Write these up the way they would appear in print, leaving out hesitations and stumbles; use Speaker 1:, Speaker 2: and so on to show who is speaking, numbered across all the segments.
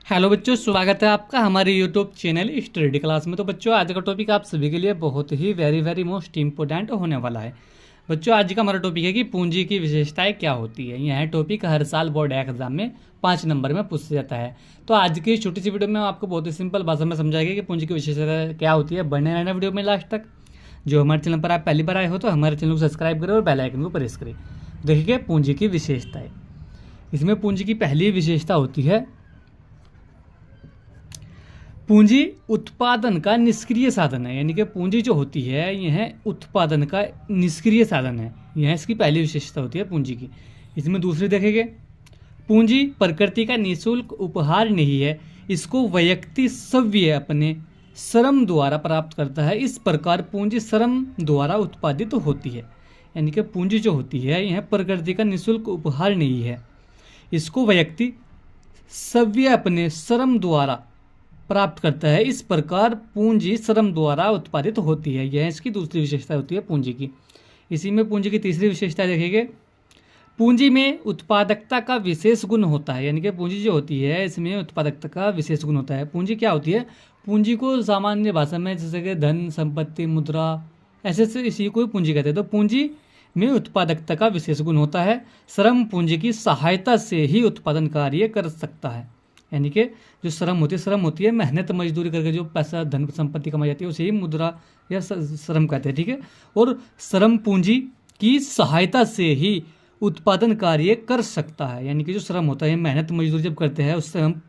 Speaker 1: Hello बच्चों, स्वागत है आपका हमारे यूट्यूब चैनल स्टडी क्लास में। तो बच्चों, आज का टॉपिक आप सभी के लिए बहुत ही वेरी मोस्ट इम्पोर्टेंट होने वाला है। बच्चों, आज का हमारा टॉपिक है कि पूंजी की विशेषताएं क्या होती है। यह टॉपिक हर साल बोर्ड एग्जाम में 5 नंबर में पूछा जाता है। तो आज की छोटी सी वीडियो में आपको बहुत ही सिंपल भाषा में समझाएगा कि पूंजी की विशेषता क्या होती है। बने रहना वीडियो में लास्ट तक। जो हमारे चैनल पर आप पहली बार आए हो तो हमारे चैनल को सब्सक्राइब करें और बेल आइकन को प्रेस करें। देखिए पूंजी की विशेषताएं। इसमें पूंजी की पहली विशेषता होती है पूंजी उत्पादन का निष्क्रिय साधन है। यानी कि पूंजी जो होती है यह उत्पादन का निष्क्रिय साधन है। यह इसकी पहली विशेषता होती है पूंजी की। इसमें दूसरी देखेंगे, पूंजी प्रकृति का निःशुल्क उपहार नहीं है, इसको व्यक्ति स्वयं अपने श्रम द्वारा प्राप्त करता है। इस प्रकार पूंजी श्रम द्वारा उत्पादित होती है। यानी कि पूंजी जो होती है यह प्रकृति का निःशुल्क उपहार नहीं है, इसको व्यक्ति स्वयं अपने श्रम द्वारा प्राप्त करता है। इस प्रकार पूंजी श्रम द्वारा उत्पादित होती है। यह इसकी दूसरी विशेषता होती है पूंजी की। इसी में पूंजी की तीसरी विशेषता देखेंगे, पूंजी में उत्पादकता का विशेष गुण होता है। यानी कि पूंजी जो होती है इसमें उत्पादकता का विशेष गुण होता है। पूंजी क्या होती है? पूंजी को सामान्य भाषा में जैसे कि धन, संपत्ति, मुद्रा, ऐसे से इसी को पूंजी कहते हैं। तो पूंजी में उत्पादकता का विशेष गुण होता है। श्रम पूंजी की सहायता से ही उत्पादन कार्य कर सकता है। यानी कि जो श्रम होती है मेहनत मजदूरी करके जो पैसा धन संपत्ति कमाई जाती है उसे ही मुद्रा या श्रम कहते हैं। ठीक है। और श्रम पूंजी की सहायता से ही उत्पादन कार्य कर सकता है। यानी कि जो श्रम होता है मेहनत मजदूरी जब करते हैं उससे हम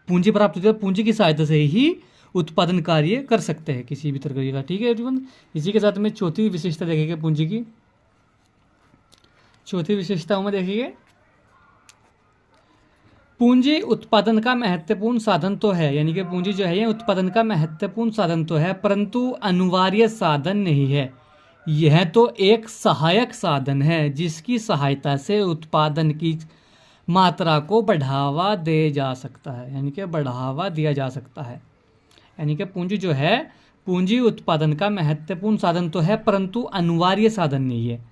Speaker 1: पूंजी प्राप्त होती है। पूंजी की सहायता से ही उत्पादन कार्य कर सकते हैं किसी भी तरह का। ठीक है एवरीवन। इसी के साथ में चौथी विशेषता देखेंगे पूंजी की। चौथी विशेषताओं में देखिए, पूंजी उत्पादन का महत्वपूर्ण साधन तो है। यानी कि पूंजी जो है ये उत्पादन का महत्वपूर्ण साधन तो है, परंतु अनिवार्य साधन नहीं है। यह तो एक सहायक साधन है जिसकी सहायता से उत्पादन की मात्रा को बढ़ावा दे जा सकता है। यानी कि बढ़ावा दिया जा सकता है। यानी कि पूंजी जो है, पूंजी उत्पादन का महत्वपूर्ण साधन तो है परंतु अनिवार्य साधन नहीं है।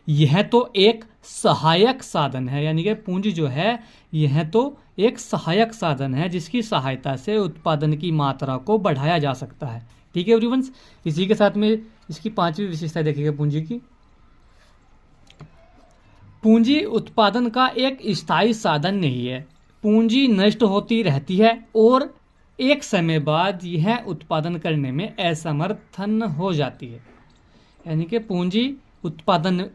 Speaker 1: यह तो एक सहायक साधन है। यानी कि पूंजी जो है यह तो एक सहायक साधन है जिसकी सहायता से उत्पादन की मात्रा को बढ़ाया जा सकता है। ठीक है एवरीवंस। इसी के साथ में इसकी पांचवी विशेषता देखेंगे पूंजी की। पूंजी उत्पादन का एक स्थायी साधन नहीं है। पूंजी नष्ट होती रहती है और एक समय बाद यह उत्पादन करने में असमर्थन हो जाती है। यानी कि पूंजी उत्पादन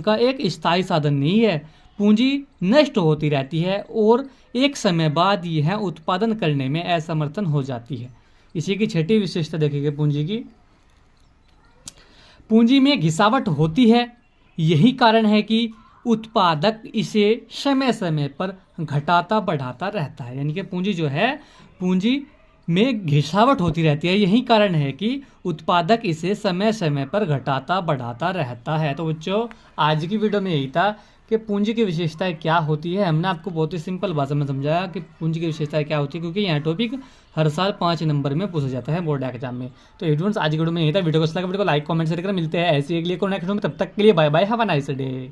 Speaker 1: का एक स्थायी साधन नहीं है। पूंजी नष्ट होती रहती है और एक समय बाद यह उत्पादन करने में असमर्थन हो जाती है। इसी की छठी विशेषता देखेंगे पूंजी की। पूंजी में घिसावट होती है। यही कारण है कि उत्पादक इसे समय समय पर घटाता बढ़ाता रहता है। यानी कि पूंजी जो है, पूंजी में घिसावट होती रहती है। यही कारण है कि उत्पादक इसे समय समय पर घटाता बढ़ाता रहता है। तो बच्चों, आज की वीडियो में यही था कि पूंजी की विशेषताएं क्या होती है। हमने आपको बहुत ही सिंपल भाषा में समझाया कि पूंजी की विशेषताएं क्या होती है, क्योंकि यह टॉपिक हर साल 5 नंबर में पूछा जाता है बोर्ड एग्जाम में। तो एडवांस आज की वीडियो में यही था। वीडियो को अच्छा लगा वीडियो को लाइक कमेंट शेयर करें। मिलते हैं ऐसी अगली नेक्स्ट वीडियो में। तब तक के लिए bye bye, have a nice day.